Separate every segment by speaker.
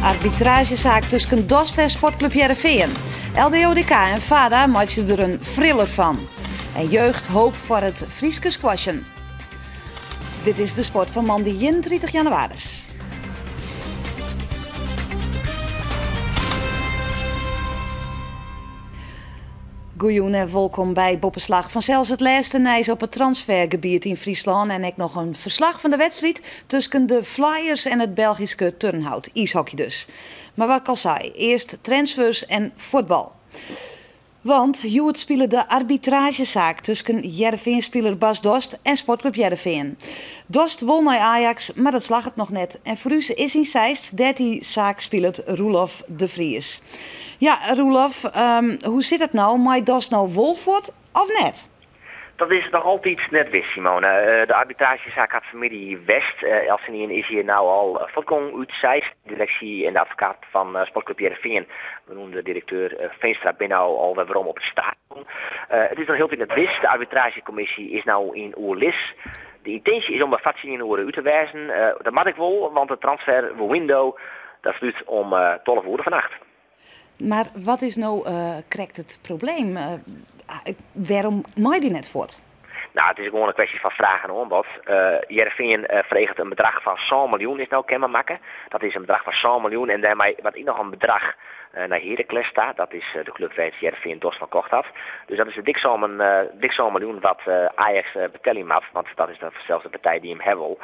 Speaker 1: arbitragezaak tussen Dost en Sportclub Heerenveen. LDODK en VADA maakten er een thriller van. En jeugd hoop voor het Frieske squashen. Dit is de sport van maandag 31 januari. Goeien en welkom bij Boppenslag. Vanzelfs het laatste nieuws op het transfergebied in Friesland. En ik nog een verslag van de wedstrijd tussen de Flyers en het Belgische Turnhout. Ijshockey dus. Maar wat ik al zei, eerst transfers en voetbal. Want Joet speelde de arbitragezaak tussen Heerenveen-speler Bas Dost en Sportclub Heerenveen. Dost won naar Ajax, maar dat slag het nog net. En voor u is in Zeist dat die zaak speelt Roelof de Vries. Ja, Roelof, hoe zit het nou? Maait Dost nou Wolfwoord of net?
Speaker 2: Dat is nog altijd net wist, Simone. De arbitragezaak had familie West. Elsenien is hier nou al voortkomen uit Zeist. De directie en de advocaat van Sportclub Heerenveen, benoemde directeur Veenstra, ben nou al waarom op het stadion. Het is nog heel veel net wist. De arbitragecommissie is nou in Oerlis. De intentie is om de vatsie in Oeren uit te wijzen. Dat mag ik wel, want de transfer window dat sluit om 12 uur vannacht. Maar
Speaker 1: wat is nou correct het probleem? Waarom maai die net voort?
Speaker 2: Nou, het is gewoon een kwestie van vragen en aanbod. Heerenveen vreegt een bedrag van 100 miljoen is nou kenbaar maken. Dat is een bedrag van 100 miljoen en daarmee wat ik nog een bedrag naar Heracles staat. Dat is de club waar Heerenveen Dost van kocht had. Dus dat is de dik 100 miljoen wat Ajax betalen had. Want dat is zelfs de partij die hem hebben wil.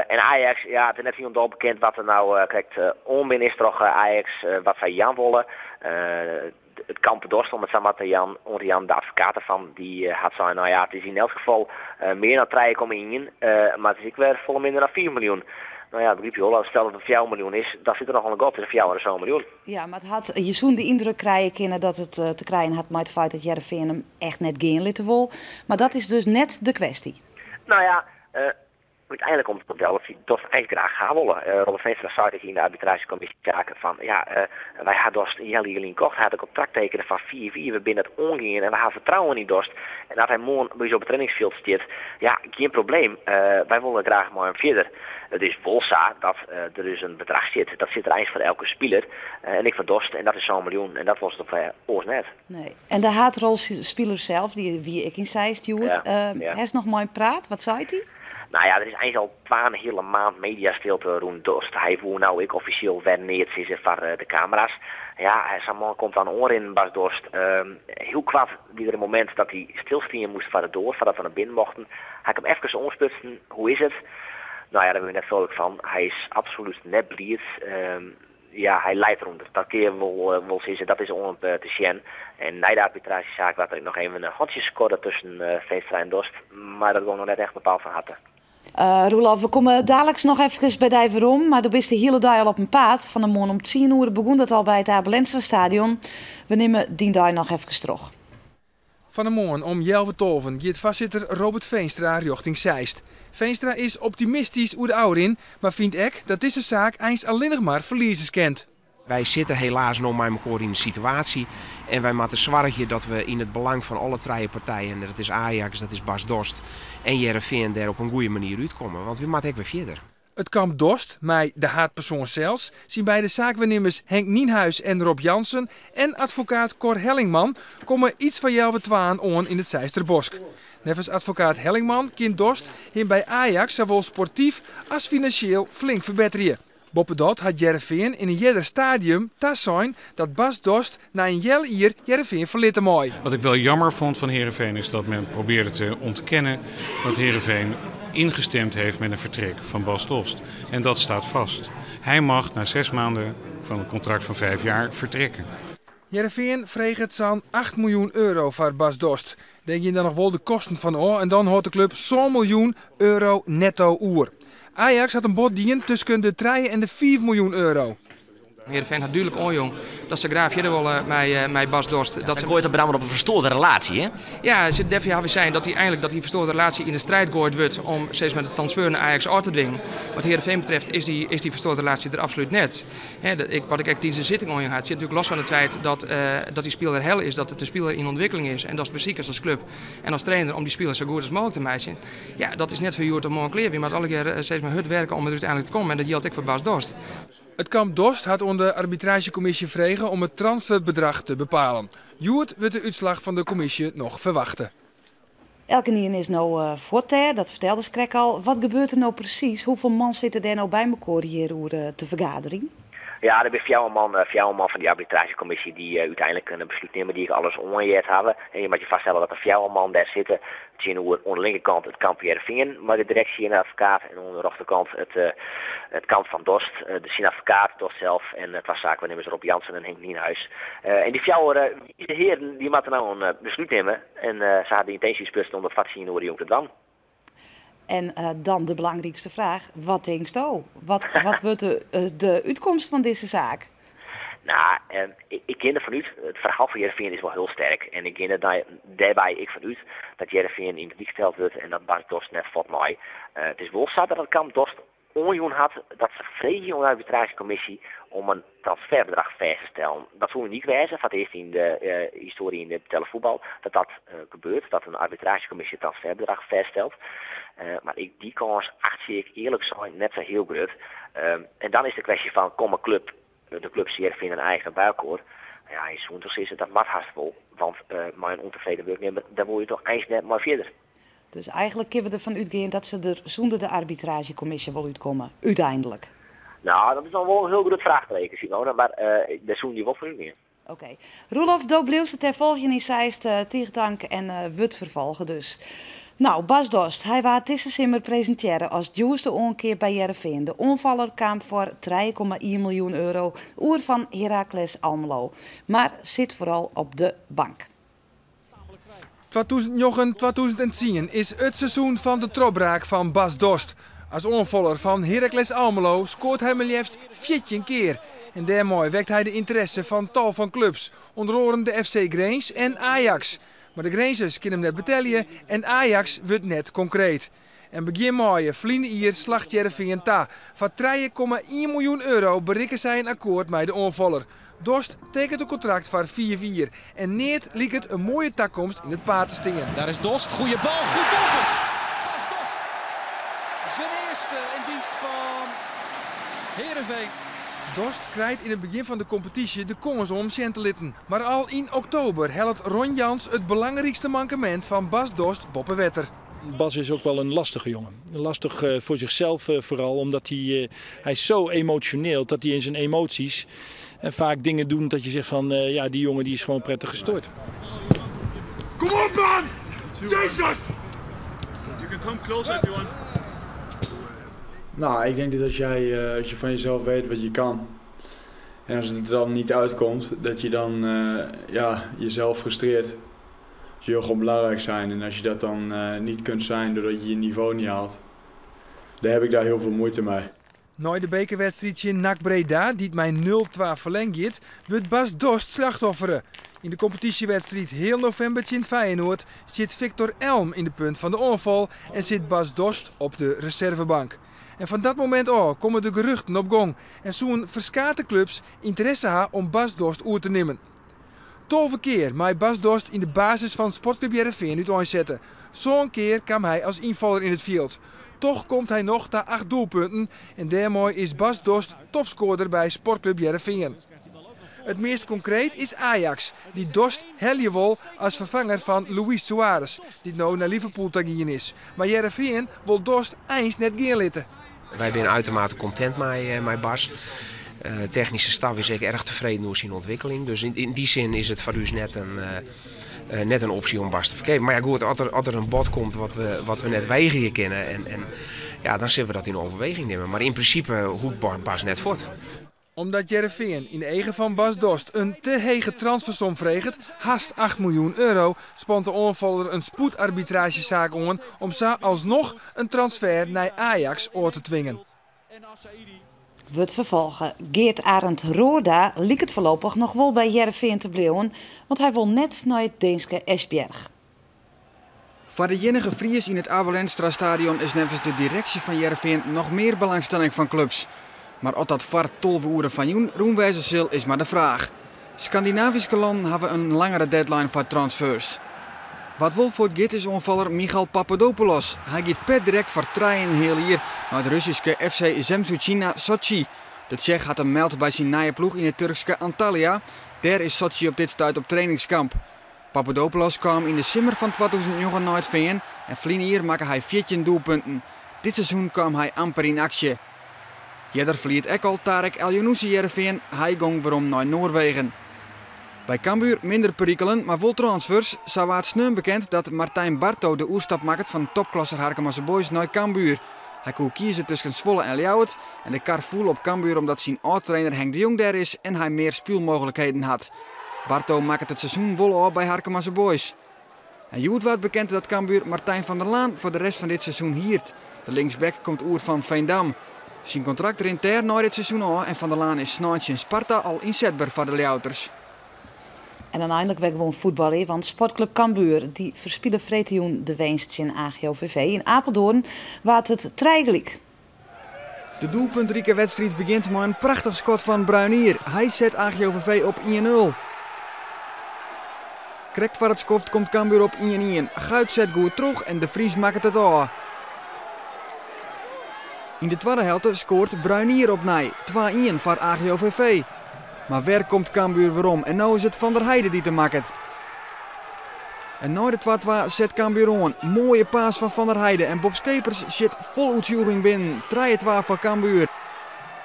Speaker 2: En Ajax, ja, het is net niet bekend wat er nou krijgt. Onmin is toch Ajax wat zij Jan willen. Het kamp Dost, om het samen met Jan, de advocaat ervan, die had zo, nou ja, het is in elk geval meer dan 3,1, maar het is ik weer volle minder dan 4 miljoen. Nou ja, begrijp je wel, stel dat het 4 miljoen is, dan zit er nog een god tussen 4 en zo'n miljoen.
Speaker 1: Ja, maar het had je zo'n de indruk krijgen dat het te krijgen had met het feit dat Heerenveen hem echt net geen litten wil. Maar dat is dus net de kwestie.
Speaker 2: Nou ja, uiteindelijk komt het op wel dat hij Dost echt graag gaan willen. Robert Veenstra zei in de arbitragecommissie zaken van, ja, wij hadden Dost Jelly kocht, hij had een contract tekenen van 4-4, we binnen het ongeën en we hebben vertrouwen in Dost. En dat hij morgen bij op het trainingsveld zit, ja, geen probleem. Wij willen graag maar hem verder. Het is Wolsa dat er dus een bedrag zit. Dat zit er eigenlijk voor elke speler. En ik van Dost, en dat is zo'n miljoen. En dat was het op oors net.
Speaker 1: Nee. En de haatrolspeler zelf, wie ik in zei, Stuart, hij is nog mooi praat. Wat zei hij?
Speaker 2: Nou ja, er is eigenlijk al een hele maand mediastilte rond Dost. Hij voert nou ik officieel neer is van de camera's. Ja, zijn man komt aan oor in Bas Dost. Heel kwaad wie er een moment dat hij stilstaan moest van de door, voordat we naar binnen mochten. Hij kwam even omsputsen. Hoe is het? Nou ja, daar ben ik net vrolijk van. Hij is absoluut net blied. Ja, hij leidt rond. Dat kun je wel zeggen. Dat is on te zien. En na de arbitragezaak werd er nog even een handje scoren tussen Veenstra en Dost. Maar dat was nog net echt bepaald van harte.
Speaker 1: Roelof, we komen dadelijk nog even bij Dijverom. Maar du bist de hele dag al op een paard. Van de morgen om 10 uur begon dat al bij het Abel Enstra stadion. We nemen die dag nog even terug.
Speaker 3: Van de morgen om 11:12 gaat voorzitter Robert Veenstra richting Zeist. Veenstra is optimistisch hoe de ouder in, maar vindt ook dat deze zaak eens alleen nog maar verliezers kent.
Speaker 4: Wij zitten helaas nog maar elkaar in de situatie en wij moeten zorgen dat we in het belang van alle drie partijen, dat is Ajax, dat is Bas Dost en Heerenveen, daar op een goede manier uitkomen, want we moeten ook weer verder.
Speaker 3: Het kamp Dost, met de haatpersoon zelfs, zien bij de zaakwaarnemers Henk Nienhuis en Rob Jansen en advocaat Cor Hellingman komen iets van jou twaan on in het Zeisterbosk. Nevens advocaat Hellingman kind Dost hem bij Ajax zowel sportief als financieel flink verbeteren. Boppe dat had Heerenveen in een jeder stadium zijn dat Bas Dost na een jel hier Heerenveen verlitten mooi.
Speaker 5: Wat ik wel jammer vond van Heerenveen is dat men probeerde te ontkennen dat Heerenveen ingestemd heeft met een vertrek van Bas Dost. En dat staat vast. Hij mag na 6 maanden van een contract van 5 jaar vertrekken.
Speaker 3: Heerenveen vreeg het zo'n 8 miljoen euro voor Bas Dost. Denk je dan nog wel de kosten van oor en dan hoort de club zo'n miljoen euro netto oer. Ajax had een bod dien tussen de 3 en de 4 miljoen euro.
Speaker 6: Heerenveen had duidelijk onjong dat ze graag verder willen met Bas Dost.
Speaker 7: Dat gooit op een verstoorde relatie, hè?
Speaker 6: Ja, ze hebben zijn dat die verstoorde relatie in de strijd gooit wordt om steeds met de transfer naar Ajax uit te dwingen. Wat Heerenveen betreft is die verstoorde relatie er absoluut net. Wat ik deze zitting onjong had, zit natuurlijk los van het feit dat die speler hel is, dat het een speler in ontwikkeling is. En dat is precies als club en als trainer om die speler zo goed als mogelijk te maken. Ja, dat is net voor Joert om morgen kleer. We moeten alle keer steeds maar hard werken om er uiteindelijk te komen. En dat geldt ook voor Bas Dost.
Speaker 3: Het kamp Dost had onder de arbitragecommissie vregen om het transferbedrag te bepalen. Joert wordt de uitslag van de commissie nog verwachten.
Speaker 1: Elke nien is nou voorter, dat vertelde Skrek al. Wat gebeurt er nou precies? Hoeveel man zitten er nou bij elkaar hier te vergadering?
Speaker 2: Ja, er zijn 4 man van die arbitragecommissie die uiteindelijk een besluit nemen die ik alles ongeëerd hebben. En je moet je vaststellen dat er 4 man daar zitten. Het zien hoe aan de linkerkant het kamp Heerenveen, maar de directie en de advocaat. En aan de rechterkant het kamp van Dost, de advocaat, Dost zelf. En het was zaakwaarnemers Rob Jansen en Henk Nienhuis. En die 4 heren die moeten nou een besluit nemen. En ze hadden de intentie spullen om dat vat zien hoe de jongen dan.
Speaker 1: En dan de belangrijkste vraag, wat denkst u? Wat wordt de uitkomst van deze zaak?
Speaker 2: Nou, ik ken er vanuit, het verhaal van Heerenveen is wel heel sterk. En ik ken er daarbij vanuit dat Heerenveen in de gesteld wordt en dat Bas Dost net valt mij. Het is wel zo dat het kamp Dost onjoen had dat ze vregen aan de arbitragecommissie om een transferbedrag vast te stellen. Dat zou niet wijzen, van het eerst in de historie in het televoetbal, dat gebeurt, dat een arbitragecommissie een transferbedrag vaststelt. Maar die kans acht ik eerlijk zijn net zo heel groot. En dan is de kwestie van, kom een club, de club Heerenveen een eigen buikhoor. Ja, in Soenters is het dat wat haastvol. Want maar een ontevreden werknemer, daar word je toch eens net maar verder.
Speaker 1: Dus eigenlijk kunnen we ervan uitgaan dat ze er zonder de arbitragecommissie wel uitkomen, uiteindelijk.
Speaker 2: Nou, dat is dan wel een heel groot vraagteken, Simone, maar daar zoen die wel voor u meer.
Speaker 1: Oké. Roelof Dobleeuwse ter volgende in Zeist, tegendank en wordt vervolgen dus. Nou, Bas Dost, hij was deze simmer presenteren als het juiste onkeer bij Heerenveen. De onvaller kwam voor 3,1 miljoen euro oer van Heracles Almelo, maar zit vooral op de bank.
Speaker 3: 2009-2010 is het seizoen van de tropbraak van Bas Dost. Als onvaller van Heracles Almelo scoort hij maar liefst 14 keer. En daarmee wekt hij de interesse van tal van clubs, onder andere de FC Grains en Ajax. Maar de Grainers kunnen hem net betellen en Ajax wordt net concreet. En begin maaien vliende hier slacht Heerenveen ta. Voor 3,1 miljoen euro bereiken zij een akkoord met de onvaller. Dost tekent een contract voor 4-4. En neert liep het een mooie toekomst in het paardensteen.
Speaker 8: Daar is Dost, goede bal, goed doelpunt. Bas Dost, zijn eerste in dienst van Heerenveen.
Speaker 3: Dost krijgt in het begin van de competitie de kans om te litten. Maar al in oktober helpt Ron Jans het belangrijkste mankement van Bas Dost boppenwetter.
Speaker 9: Bas is ook wel een lastige jongen. Lastig voor zichzelf vooral, omdat hij is zo emotioneel dat hij in zijn emoties vaak dingen doet dat je zegt van ja, die jongen die is gewoon prettig gestoord.
Speaker 10: Kom op man! Jesus! You can come closer if you want.
Speaker 11: Nou, ik denk dat als je van jezelf weet wat je kan en als het er dan niet uitkomt, dat je dan jezelf frustreert. Dat je gewoon belangrijk zijn en als je dat dan niet kunt zijn doordat je je niveau niet haalt, dan heb ik daar heel veel moeite mee.
Speaker 3: Na de bekerwedstrijdje in NAC Breda, die mij 0-2 verlengt, wordt Bas Dost slachtofferen. In de competitiewedstrijd heel november in Feyenoord zit Victor Elm in de punt van de onval en zit Bas Dost op de reservebank. En van dat moment af komen de geruchten op gang en zo'n verskate clubs interesse ha om Bas Dost oer te nemen. 12 keer mij Bas Dost in de basis van Sportclub Heerenveen uit aanzetten. Zo'n keer kwam hij als invaller in het veld. Toch komt hij nog naar 8 doelpunten en daarmee is Bas Dost topscorer bij Sportclub Heerenveen. Het meest concreet is Ajax, die Dost helje wil als vervanger van Luis Suarez, die nu naar Liverpool te gaan is. Maar Heerenveen wil Dost eens net gaan litten.
Speaker 4: Wij zijn uitermate content met Bas. Technische staf is erg tevreden over zijn ontwikkeling. Dus in die zin is het voor u net een optie om Bas te verkennen. Maar ja, goed, als er een bod komt wat we net weigeren kennen, en dan zullen we dat in overweging nemen. Maar in principe hoeft Bas net voort.
Speaker 3: Omdat Heerenveen in de eigen van Bas Dost een te hege transfersom vreegt, haast 8 miljoen euro, spant de onvaller een spoedarbitragezaak om zo alsnog een transfer naar Ajax oor te dwingen.
Speaker 1: We het vervolgen. Geert Arend Roorda liep het voorlopig nog wel bij Heerenveen te blijven, want hij wil net naar het Deense Esbjerg.
Speaker 12: Voor de enige Fries in het Abel Enstra-stadion is nevens de directie van Heerenveen nog meer belangstelling van clubs. Maar of dat var 12 uur van joen roemwijzen zal is maar de vraag. Scandinavische landen hebben een langere deadline voor transfers. Wat wil voor het is onvaller Michal Papadopoulos. Hij gaat per direct voor 3,5 jaar naar het Russische FC Zemtsuchina Sochi. De Tsjech had een meld bij zijn nieuwe ploeg in het Turkse Antalya. Daar is Sochi op dit stuit op trainingskamp. Papadopoulos kwam in de zomer van 2009 naar het VN en vliegen hier maakte hij 14 doelpunten. Dit seizoen kwam hij amper in actie. Jeder verliet ook al Tarek El-Younousi Heerenveen, hij ging waarom naar Noorwegen. Bij Cambuur minder perikelen, maar vol transfers. Zo was het snel bekend dat Martijn Barto de oerstap maakt van topklasser Harkemasse Boys naar Cambuur. Hij kon kiezen tussen Zwolle en Ljouwert en de kar voel op Cambuur omdat zijn oud-trainer Henk de Jong daar is en hij meer speelmogelijkheden had. Barto maakt het seizoen vol op bij Harkemasse Boys. En Joet werd bekend dat Cambuur Martijn van der Laan voor de rest van dit seizoen hiert. De linksback komt oer van Veendam. Zijn contract rint daar na dit seizoen al en Van der Laan is snaantje in Sparta al inzetbaar voor de Ljouters.
Speaker 1: En dan eindelijk weer gewoon voetballen, want Sportclub Cambuur die verspielen vretejoen de winst in AGOVV. In Apeldoorn waard het treigelijk.
Speaker 12: De doelpuntrieke wedstrijd begint met een prachtig schot van Bruinier. Hij zet AGOVV op 1-0. Correct voor het skoft komt Cambuur op 1-1. Guit zet goed terug en de Vries maakt het al. In de tweede helft scoort Bruinier op nij. 2-1 voor AGOVV. Maar waar komt Cambuur weer om? En nu is het Van der Heijden die te maakt. En na de 2-2 zet Cambuur aan. Mooie paas van der Heijden. En Bob Skepers zit vol uitzoeking binnen. 3-2 voor Cambuur.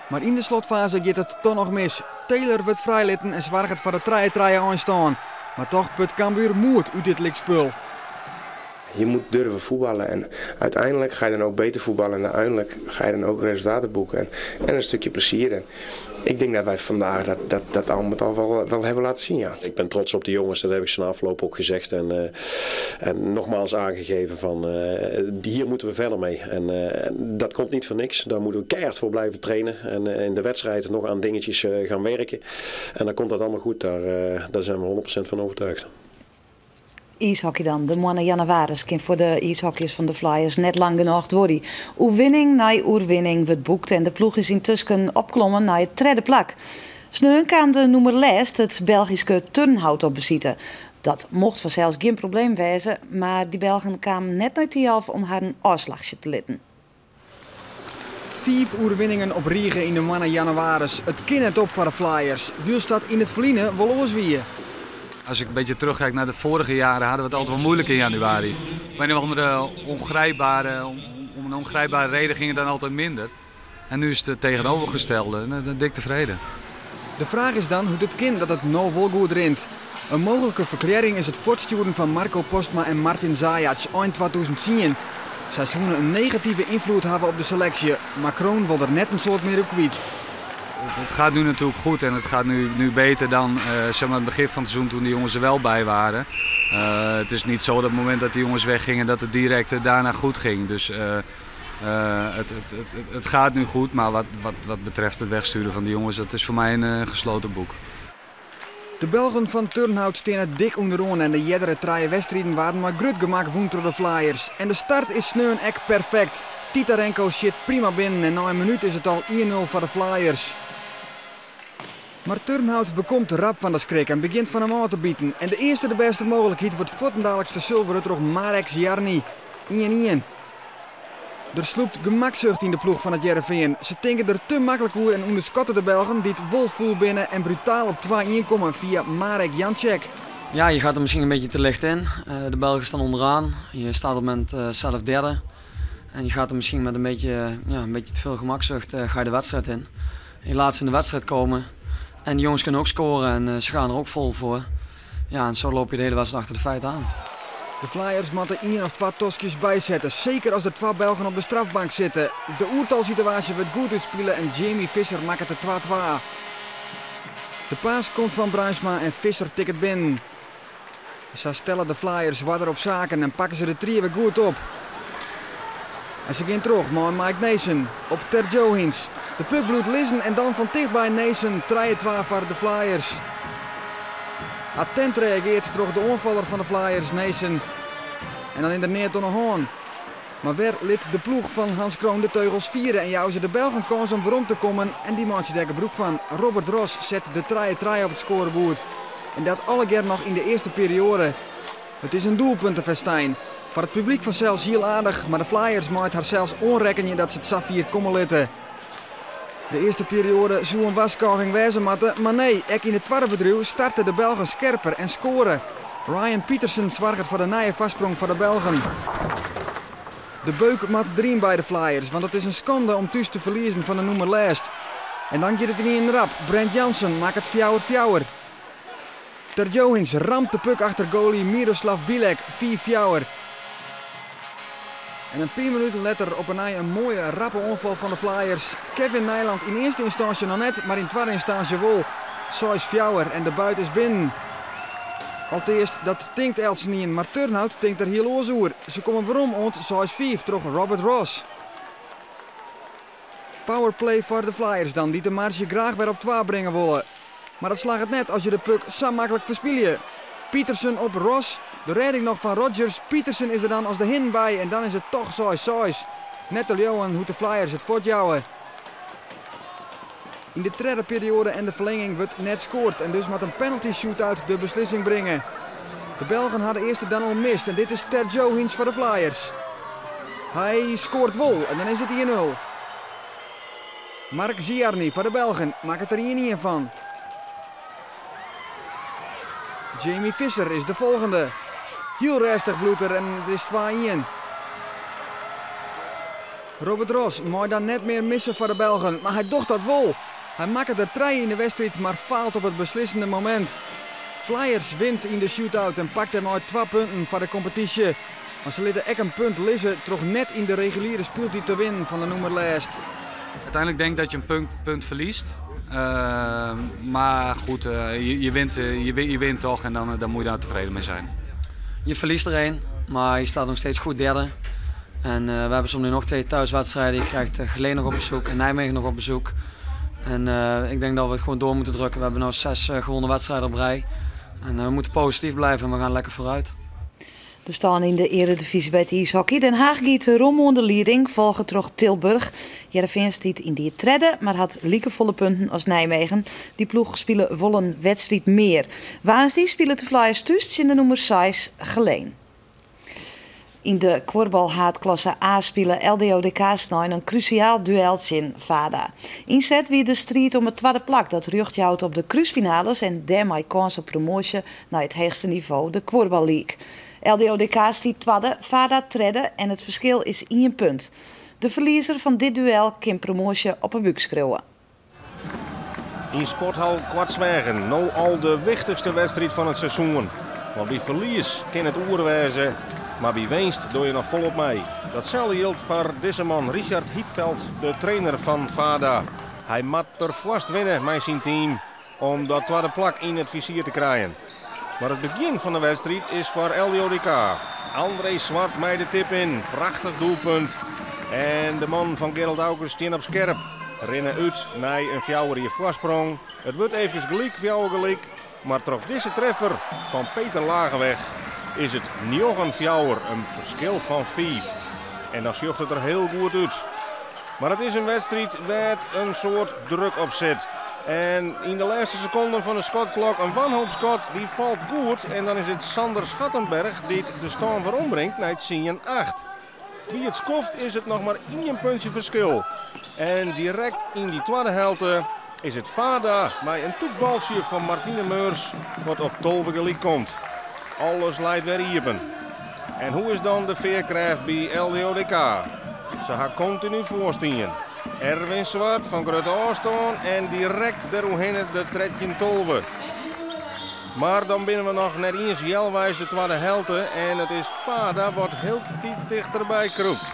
Speaker 12: Maar in de slotfase gaat het toch nog mis. Taylor wordt vrijlitten en zwaar het voor de 3-3 aanstaan. Maar toch put Cambuur moed uit dit likspul.
Speaker 13: Je moet durven voetballen en uiteindelijk ga je dan ook beter voetballen en uiteindelijk ga je dan ook resultaten boeken en een stukje plezier. En ik denk dat wij vandaag dat al met al wel hebben laten zien. Ja.
Speaker 14: Ik ben trots op de jongens, dat heb ik ze na afloop ook gezegd en nogmaals aangegeven van hier moeten we verder mee. En dat komt niet voor niks, daar moeten we keihard voor blijven trainen en in de wedstrijd nog aan dingetjes gaan werken. En dan komt dat allemaal goed, daar zijn we 100% van overtuigd.
Speaker 1: Ijshockey dan. De mannen januari kan voor de ijshockeyers van de Flyers net lang genoeg worden. Oerwinning na oerwinning wordt boekt en de ploeg is intussen opklommen naar het tweede plak. Sneun kwam de nummer lest het Belgische Turnhout op bezitten. Dat mocht vanzelfs geen probleem wezen, maar die Belgen kwamen net naar die half om haar een afslagje te litten.
Speaker 12: 5 oerwinningen op Riegen in de mannen januari. Het kan het op voor de Flyers. Wiel staat in het verliezen wel ooswieën.
Speaker 15: Als ik een beetje terugkijk naar de vorige jaren hadden we het altijd wel moeilijk in januari. Maar om een ongrijpbare reden ging het dan altijd minder. En nu is het tegenovergestelde. Dan ben ik tevreden.
Speaker 12: De vraag is dan hoe het kind dat het nou wel goed rint. Een mogelijke verklaring is het voortsturen van Marco Postma en Martin Zajac eind 2010. Zij zullen een negatieve invloed hebben op de selectie. Macron wil er net een soort meer op kwijt.
Speaker 15: Het gaat nu natuurlijk goed en het gaat nu beter dan zeg maar het begin van het seizoen toen de jongens er wel bij waren. Het is niet zo dat op het moment dat die jongens weggingen dat het direct daarna goed ging. Dus het gaat nu goed, maar wat betreft het wegsturen van die jongens, dat is voor mij een gesloten boek.
Speaker 12: De Belgen van Turnhout staan het dik onderaan en de jeddere traaie wedstrijden waren maar grut gemaakt woont door de Flyers. En de start is sneun echt perfect. Titarenko zit prima binnen en na een minuut is het al 1-0 voor de Flyers. Maar Turnhout bekomt rap van de schrik en begint van hem aan te bieden. En de eerste de beste mogelijkheid wordt voortendaliks verzilverd door Marek Zjarny. 1-1. Er sloept gemakzucht in de ploeg van het Heerenveen. Ze denken er te makkelijk over en onderschatten de Belgen die het wolvoel binnen en brutaal op 2-1 komen via Marek Janček.
Speaker 16: Ja, je gaat er misschien een beetje te licht in. De Belgen staan onderaan. Je staat op het moment zelf derde. En je gaat er misschien met een beetje te veel gemakzucht ga je de wedstrijd in. Je laat ze in de wedstrijd komen. En de jongens kunnen ook scoren en ze gaan er ook vol voor. Ja, en zo loop je de hele wedstrijd achter de feiten aan.
Speaker 12: De Flyers moeten 1 of 2 tosjes bijzetten, zeker als er 2 Belgen op de strafbank zitten. De oertalsituatie wordt goed uitspelen en Jamie Visser maakt het de 2-2. De paas komt van Bruinsma en Visser tikt het binnen. Ze stellen de Flyers warder op zaken en pakken ze de 3 weer goed op. En ze gaan terug, maar Mike Nason op Ter Johins. De puck bloedt Lissen en dan van dichtbij Nason 3-2 voor de Flyers. Attent reageert terug de onvaller van de Flyers, Nason. En dan in de neer tot een hoorn. Maar weer liet de ploeg van Hans Kroon de teugels vieren en jou ze de Belgen kans om waarom te komen. En die maakt je daar broek van. Robert Ros zet de 3-3 op het scorebord. En dat alle keer nog in de eerste periode. Het is een doelpuntenfestijn. Voor het publiek van zelfs heel aardig, maar de Flyers maakt haar zelfs onrekken dat ze het Safir komen litten. De eerste periode zou een waskoging wezen moeten, maar nee, ook in het tweede bedrijf starten de Belgen scherper en scoren. Ryan Petersen zorgt voor de nieuwe vastsprong voor de Belgen. De beuk moet erin bij de Flyers, want het is een schande om thuis te verliezen van de nummer lijst. En dan gaat het in een rap. Brent Jansen maakt het 4-4. Ter Johings ramt de puck achter goalie Miroslav Bilek 4-4. En een paar minuten later op een mooie rappe onval van de Flyers. Kevin Nijland in eerste instantie nog net, maar in tweede instantie wel. 6-4 en de buit is binnen. Allereerst, dat tinkt Elsen niet in, maar Turnhout tinkt er heel oor. Ze komen waarom ont 6-5 terug Robert Ross. Powerplay voor de Flyers dan, die de marge graag weer op 2 brengen willen. Maar dat slaagt het net als je de puck zo makkelijk verspielt. Petersen op Ross, de redding nog van Rodgers. Petersen is er dan als de hin bij en dan is het toch 6-6. Net al Johan hoe de Flyers het voortjouwen. In de derde periode en de verlenging wordt net scoort en dus met een penalty shootout de beslissing brengen. De Belgen hadden eerst dan al mist en dit is Ter Johings voor de Flyers. Hij scoort wel en dan is het 1-0. Mark Ziarny voor de Belgen maakt het er 1 van. Jamie Visser is de volgende. Heel rustig bloeter en het is 2-1. Robert Ross mag dan net meer missen voor de Belgen, maar hij docht dat wel. Hij maakt er 3 in de wedstrijd, maar faalt op het beslissende moment. Flyers wint in de shootout en pakt hem uit 2 punten voor de competitie. Maar ze lieten ook een punt liggen, toch net in de reguliere speeltijd te winnen van de nummerlijst.
Speaker 15: Uiteindelijk denk ik dat je een punt verliest. Maar goed, je wint toch en dan moet je daar tevreden mee zijn.
Speaker 16: Je verliest er 1, maar je staat nog steeds goed derde. En we hebben soms nu nog 2 thuiswedstrijden. Je krijgt Geleen nog op bezoek en Nijmegen nog op bezoek. En ik denk dat we het gewoon door moeten drukken. We hebben nu 6 gewonnen wedstrijden op rij. En we moeten positief blijven en we gaan lekker vooruit.
Speaker 1: Er staan in de eredivisie bij het ijshockey. Den Haag giet Rom onder leiding, volgen terug Tilburg. Heerenveen stiet in die tredde, maar had liekevolle punten als Nijmegen. Die ploeg spelen wel een wedstrijd meer. Woensdag spelen de Flyers thuis in de nummer 6 Geleen. In de korfbalhaatklasse A spelen LDODK snijden een cruciaal dueltje in Vada. Inzet wie de strijd om het tweede plak dat rug houdt op de cruisfinales en daarmee kans op promotie naar het hoogste niveau, de Korfbal League. LDODK stiet tweede, Vada tredde en het verschil is 1 punt. De verliezer van dit duel kan promotie op een buik schreeuwen.
Speaker 17: In sporthal Kwartswagen nou al de wichtigste wedstrijd van het seizoen. Want bij verlies kan het oerwijzen, maar bij winst doe je nog volop mee. Datzelfde geldt voor deze man Richard Hietveld, de trainer van Vada. Hij moet pervast winnen met zijn team om dat tweede plak in het vizier te krijgen. Maar het begin van de wedstrijd is voor LDODK. André Zwart met de tip in, prachtig doelpunt. En de man van Gerald August staan op scherp. Rennen uit naar een 4 voorsprong. Het wordt even gelijk, maar toch deze treffer van Peter Lageweg is het 9-4, een verschil van 5. En dan sjocht het er heel goed uit. Maar het is een wedstrijd waar een soort druk op zit. En in de laatste seconden van de schotklok een wanhoopschot die valt goed. En dan is het Sander Schattenberg die de stand verombrengt naar het 10-8. Wie het skoft is het nog maar 1 puntje verschil. En direct in die tweede helte is het Vada met een toekbalsje van Martine Meurs wat op tolve gelijk komt. Alles leidt weer hierpen. En hoe is dan de veerkracht bij LDODK? Ze gaan continu voorstien. Erwin Zwart van Grote Ooston en direct daaromheen de tredje tolve. Maar dan binnen we nog net eens jelwijs de tweede helte en het is Vada wat heel dichterbij kroept.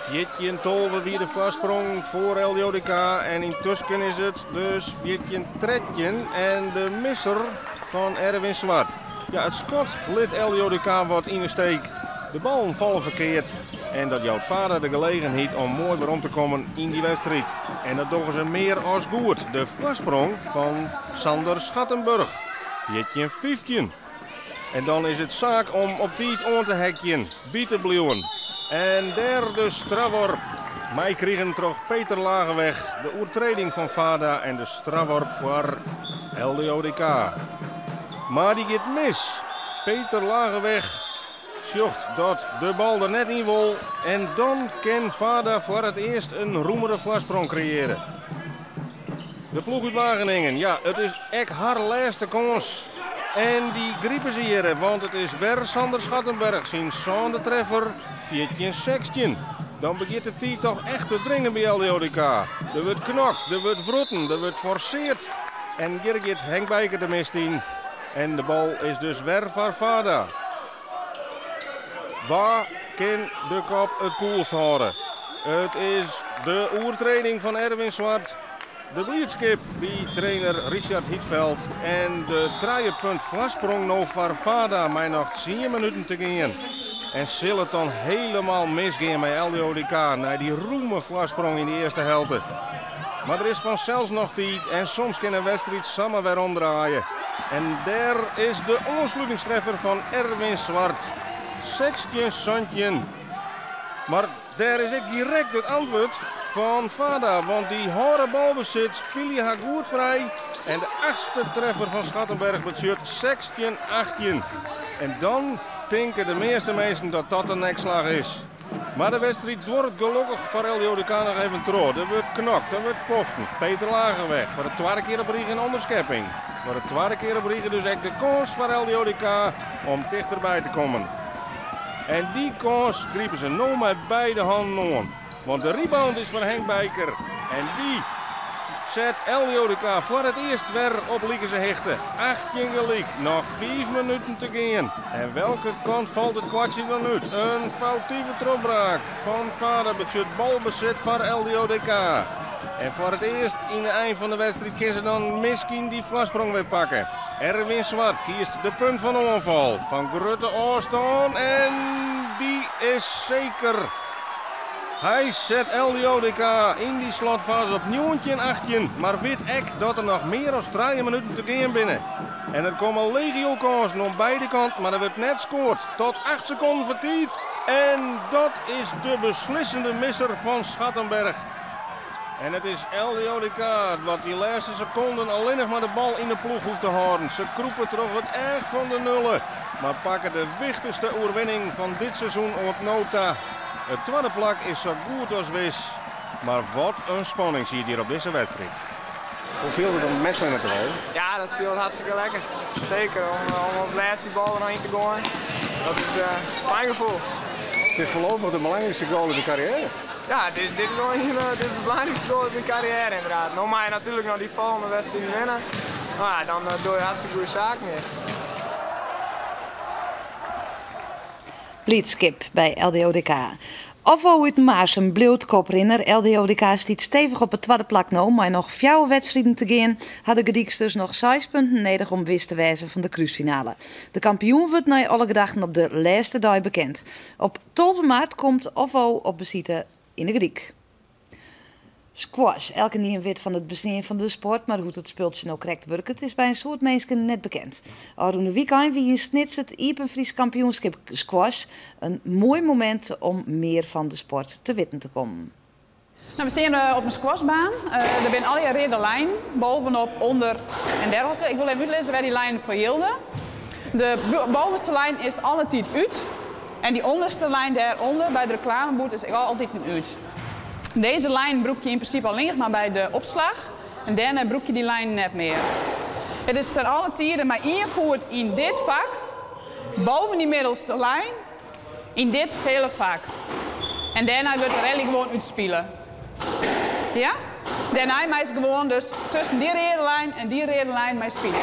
Speaker 17: Viertje tolve wie de voorsprong voor LDODK en intussen is het dus viertje tredje en de misser van Erwin Zwart. Ja, het schot liet LDODK wat in de steek. De ballen vallen verkeerd en dat jouwt Vada de gelegenheid om mooi weer om te komen in die wedstrijd. En dat doen ze meer als goed. De voorsprong van Sander Schattenberg. 14-15. En dan is het zaak om op tijd aan te hekjen, bij te blijven. En derde strafworp. Mij kregen toch Peter Lageweg de overtreding van Vada en de strafworp voor LDODK. Maar die gaat mis. Peter Lageweg zocht dat de bal er net in wil. En dan kan Vada voor het eerst een roemere voorsprong creëren. De ploeg uit Wageningen. Ja, het is echt haar laatste kans. En die griepen ze hier, want het is weer Sander Schattenberg. Zijn zo'n treffer, 14-16. Dan begint de tijd toch echt te dringen bij LDODK. Er wordt knokt, er wordt vroeten, er wordt forceerd. En Gerrit Henkbijker de mist in. En de bal is dus weer voor Vada. Waar kan de kop het koelst houden? Het is de oertraining van Erwin Zwart. De blitzkip bij trainer Richard Hietveld. En de drieënpunt voorsprong nog voor Vada. Maar nog 10 minuten te gaan. En zal het dan helemaal misgaan met LDODK. Na die roeme voorsprong in de eerste helft. Maar er is vanzelfs nog tijd. En soms kan een wedstrijd samen weer omdraaien. En daar is de ontsluitingstreffer van Erwin Zwart. 16 centjes. Maar daar is ook direct het antwoord van Vada. Want die harde balbezit speel je haar goed vrij. En de 8e treffer van Schattenberg betuurt 16-18. En dan denken de meeste mensen dat dat een nekslag is. Maar de wedstrijd wordt gelukkig voor LDODK nog even terug. Er wordt knokt, er wordt vochten. Peter Lagerweg voor de tweede keer op rij in onderschepping. Voor de tweede keer op rij dus echt de kans voor LDODK om dichterbij te komen. En die kans griepen ze nu met beide handen aan. Want de rebound is van Henk Bijker. En die zet LDODK voor het eerst weer op Liekese hechten. 18 gelijk, nog 5 minuten te gaan. En welke kant valt het kwartje dan uit? Een foutieve trapbraak van Vada betuurt balbezit voor LDODK. En voor het eerst in het eind van de wedstrijd kunnen ze dan misschien die voorsprong weer pakken. Erwin Zwart kiest de punt van de aanval van Grutte Oorstaan en die is zeker. Hij zet LDODK in die slotfase op 19-18, maar weet ik dat er nog meer dan 3 minuten te gaan binnen. En er komen legio kansen op beide kanten, maar er wordt net scoort tot 8 seconden voor tijd. En dat is de beslissende misser van Schattenberg. En het is LDODK wat die laatste seconden alleen nog maar de bal in de ploeg hoeft te houden. Ze kroepen terug het erg van de nullen, maar pakken de wichtigste oorwinning van dit seizoen op nota. Het tweede plak is zo goed als wis, maar wat een spanning zie je hier op deze wedstrijd. Hoe viel het om matchwinner te worden?
Speaker 18: Ja, dat viel hartstikke lekker. Zeker, om op de laatste bal er nog in te gaan. Dat is een fijn gevoel.
Speaker 17: Het is voorlopig de belangrijkste goal in de carrière.
Speaker 18: Ja, dit is de belangrijkste goal in mijn carrière inderdaad. Nou mag je natuurlijk nog die volgende wedstrijd winnen. Nou ja, dan doe je hartstikke goede zaken mee.
Speaker 1: Blitzkip bij LDODK. Ofo uit Maarsen bleef koprenner. LDODK stiet stevig op het tweede plak nou, maar nog 4 wedstrijden te gaan hadden Gedieksters nog 6 punten nodig om wist te wijzen van de cruisfinale. De kampioen wordt naar alle gedachten op de laatste dag bekend. Op 12 maart komt Ofo op visite in de Griek. Squash, elke niet een wit van het bestaan van de sport, maar hoe het speeltje nou correct werkt, is bij een soort mensen net bekend. Al de weekend wie in Snits het Iepenfries kampioenschap squash een mooi moment om meer van de sport te weten te komen.
Speaker 19: Nou, we staan op een squashbaan. Er zijn allerlei rode lijnen, bovenop, onder en dergelijke. Ik wil even uitleggen waar die lijn voor hielden. De bovenste lijn is altijd uit en die onderste lijn daaronder bij de reclameboot is altijd een uit. Deze lijn broek je in principe alleen maar bij de opslag en daarna broek je die lijn net meer. Het is ten alle tijden maar 1 voet in dit vak, boven die middelste lijn, in dit hele vak. En daarna wordt de rally gewoon uitspelen. Ja? Daarna mag je gewoon dus tussen die rode lijn en die rode lijn mee spelen.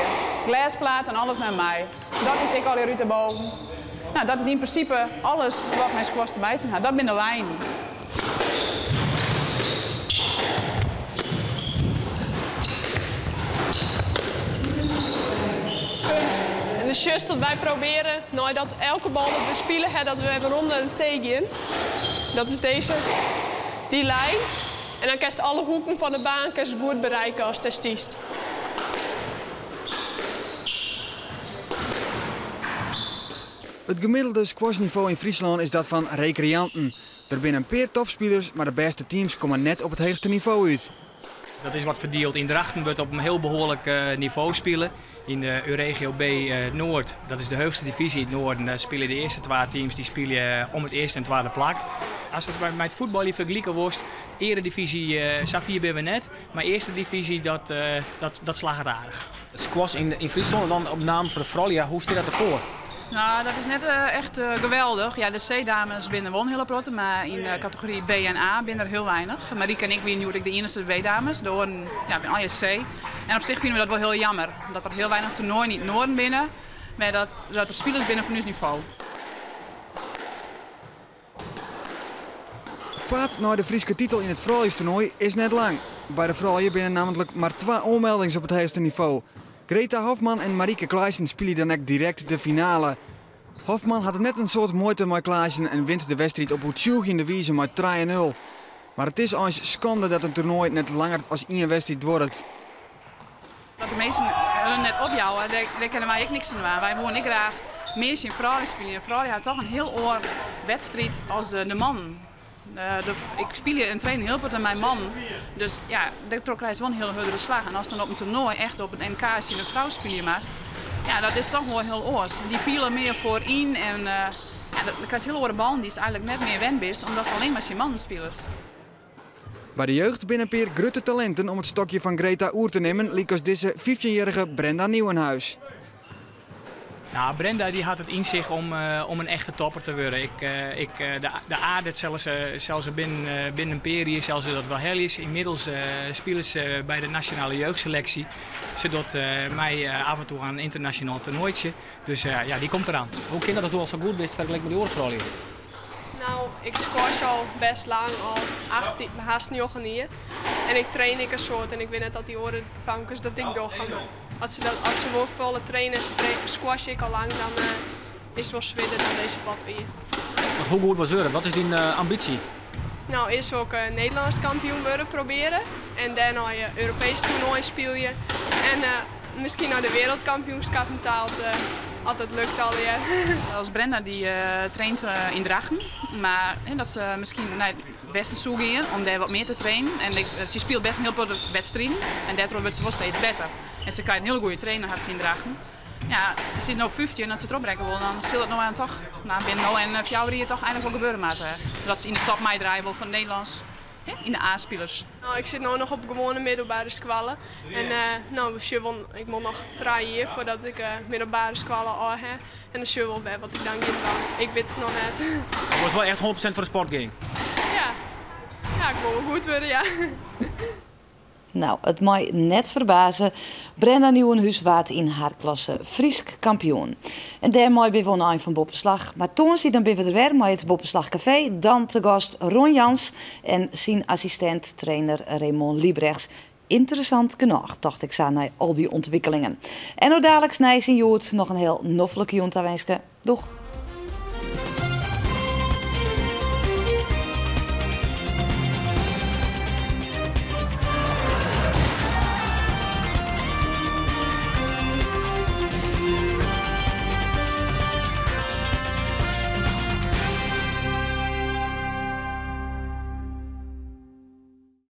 Speaker 19: Glasplaat en alles met mij. Dat is ik al hier uit de boven. Nou, dat is in principe alles wat mijn squash erbij te gaan. Dat zijn de lijnen.
Speaker 20: En de just dat wij proberen, nou, dat elke bal dat we spelen, dat we hebben rond een tegen. Dat is die lijn. En dan kan je alle hoeken van de baan goed bereiken als het stiest.
Speaker 12: Het gemiddelde squashniveau in Friesland is dat van recreanten. Er zijn een paar topspelers, maar de beste teams komen net op het hoogste niveau uit.
Speaker 21: Dat is wat verdeeld. In Drachten wordt op een heel behoorlijk niveau spelen. In de Euregio B Noord, dat is de hoogste divisie in het noorden, daar spelen de eerste 2 teams die spelen om het eerste en tweede plak. Als het bij het voetbal vergelijken wordt, eredivisie Safir ben we net, maar eerste divisie dat slaagt het aardig.
Speaker 22: Het squash in Friesland en dan op naam voor de vrouwen, ja, hoe staat dat ervoor?
Speaker 19: Nou, dat is net echt geweldig. Ja, de C-dames binnen wel heel protten, maar in categorie B en A binnen er heel weinig. Marieke en ik ben nu de enige B-dames, door ben al je C. En op zich vinden we dat wel heel jammer, dat er heel weinig toernooien niet noorden binnen, maar dat er spelers binnen van ons niveau.
Speaker 12: Paard naar de Friese titel in het vrouwentoernooi is net lang. Bij de vrouwen binnen namelijk maar 2 onmeldingen op het hoogste niveau. Greta Hofman en Marieke Klaesen spelen dan ook direct de finale. Hofman had net een soort moeite met Klaesen en wint de wedstrijd op uitstekende wijze met 3-0. Maar het is ons schande dat een toernooi net langer als 1 wedstrijd wordt.
Speaker 19: Dat de meesten net opjouwen, daar kennen wij ook niks aan. Wij willen niet graag meisjes in vrouwen spelen. En vrouwen hebben toch een heel oor wedstrijd als de man. Ik speel en train heel veel met mijn man, dus ja, daar krijg je wel een heel heldere slag. En als dan op een toernooi echt op het NK is in een vrouw spelen maast, ja, dat is toch wel heel oors. Die pielen meer voorin en dan krijg je heel oren bal die is eigenlijk net meer wend is, omdat ze alleen maar zijn mannen spelen.
Speaker 12: Bij de jeugd binnen Peer grote talenten om het stokje van Greta oer te nemen, liek als deze 15-jarige Brenda Nieuwenhuis.
Speaker 21: Nou, Brenda die had het in zich om een echte topper te worden. De aarde zelfs binnen een periode, zelfs dat wel heel is. Inmiddels spelen ze bij de nationale jeugdselectie. Ze doet mij af en toe aan een internationaal toernooitje. Dus ja, die komt eraan.
Speaker 22: Hoe kan dat al zo goed bent vergeleken met de oorvrouwen?
Speaker 20: Nou, ik squash al best lang, al 18, haast 9 jaar. En ik train een soort en ik weet net dat die orenvankers dat ik doorga. Als ze wel volle trainen, squash ik al lang, dan is het wel zwaarder dan deze pad weer.
Speaker 22: Want hoe goed was het? Wat is die ambitie?
Speaker 20: Nou, eerst ook Nederlands kampioen worden proberen. En daarna je Europese toernooi speel je. En misschien naar de wereldkampioenschap betaald. Altijd lukt al, ja.
Speaker 19: Als Brenda die traint in Drachten, maar dat ze misschien naar het westen zoeken gaan om daar wat meer te trainen. En ze speelt best een heel veel wedstrijden en daardoor wordt ze wel steeds beter. En ze krijgt een hele goede trainer had ze in Drachten. Ja, ze is nu 15 en als ze het opbrengen wil, dan zal het nou aan toch binnen nou en 4 jaar toch eigenlijk wel gebeuren maken. Dat ze in de top meedraaien wil van het Nederlands. In de A-spelers.
Speaker 20: Nou, ik zit nu nog op gewone middelbare squallen. En ik moet nog 3 jaar voordat ik middelbare squallen al heb. En dan zie je wel bij wat ik dan ga. Ik weet het nog net.
Speaker 22: Je wordt wel echt 100% voor de sportgame.
Speaker 20: Ja, ik wil wel goed worden, ja.
Speaker 1: Nou, het mij net verbazen. Brenda Nieuwenhuis waard in haar klasse Friesk kampioen. En daarmee ben we aan van Boppenslag. Maar toen zie dan ben we er weer met het Boppenslag Café. Dan te gast Ron Jans en zijn assistent trainer Raymond Liebrechts. Interessant genoeg, dacht ik zo naar al die ontwikkelingen. En ook dadelijk snij zien Joet nog een heel noffelijke jonta wensen. Doeg!